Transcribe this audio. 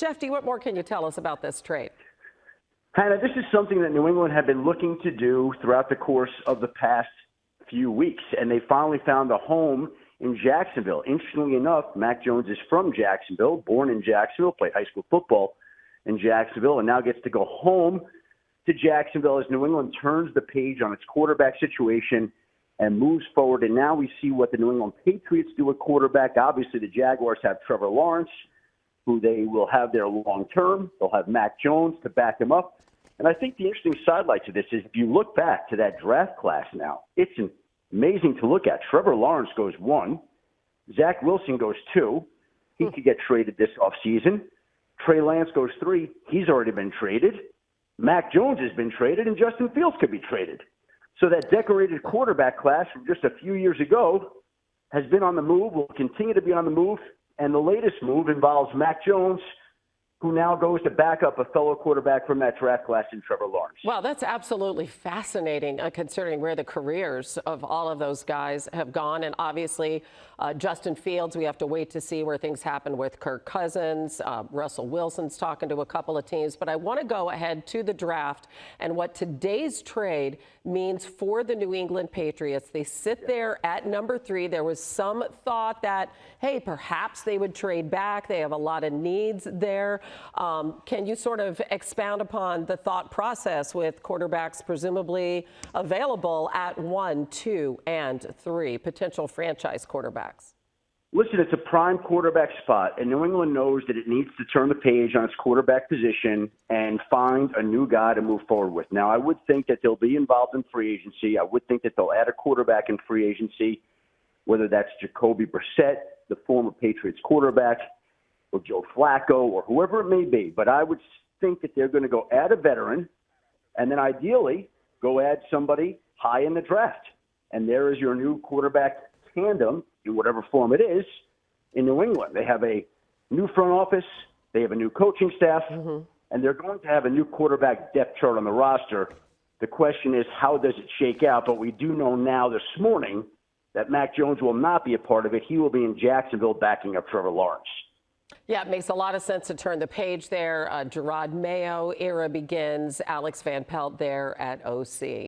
Schefter, what more can you tell us about this trade? Hannah, this is something that New England had been looking to do throughout the course of the past few weeks, and they finally found a home in Jacksonville. Interestingly enough, Mac Jones is from Jacksonville, born in Jacksonville, played high school football in Jacksonville, and now gets to go home to Jacksonville as New England turns the page on its quarterback situation and moves forward. And now we see what the New England Patriots do at quarterback. Obviously, the Jaguars have Trevor Lawrence, who they will have there long term. They'll have Mac Jones to back him up. And I think the interesting sidelight to this is if you look back to that draft class now, it's amazing to look at. Trevor Lawrence goes 1. Zach Wilson goes 2. He could get traded this offseason. Trey Lance goes 3. He's already been traded. Mac Jones has been traded, and Justin Fields could be traded. So that decorated quarterback class from just a few years ago has been on the move, will continue to be on the move, and the latest move involves Mac Jones, who now goes to back up a fellow quarterback from that draft class in Trevor Lawrence. Well, that's absolutely fascinating, considering where the careers of all of those guys have gone. And obviously, Justin Fields, we have to wait to see where things happen with Kirk Cousins. Russell Wilson's talking to a couple of teams. But I want to go ahead to the draft and what today's trade means for the New England Patriots. They sit there at number 3. There was some thought that, hey, perhaps they would trade back. They have a lot of needs there. Can you sort of expound upon the thought process with quarterbacks presumably available at 1, 2, and 3, potential franchise quarterbacks? Listen, it's a prime quarterback spot, and New England knows that it needs to turn the page on its quarterback position and find a new guy to move forward with. Now, I would think that they'll be involved in free agency. I would think that they'll add a quarterback in free agency, whether that's Jacoby Brissett, the former Patriots quarterback, or Joe Flacco, or whoever it may be. But I would think that they're going to go add a veteran, and then ideally go add somebody high in the draft. And there is your new quarterback tandem, in whatever form it is, in New England. They have a new front office, they have a new coaching staff, and they're going to have a new quarterback depth chart on the roster. The question is, how does it shake out? But we do know now this morning that Mac Jones will not be a part of it. He will be in Jacksonville backing up Trevor Lawrence. Yeah, it makes a lot of sense to turn the page there. Gerard Mayo era begins. Alex Van Pelt there at OC.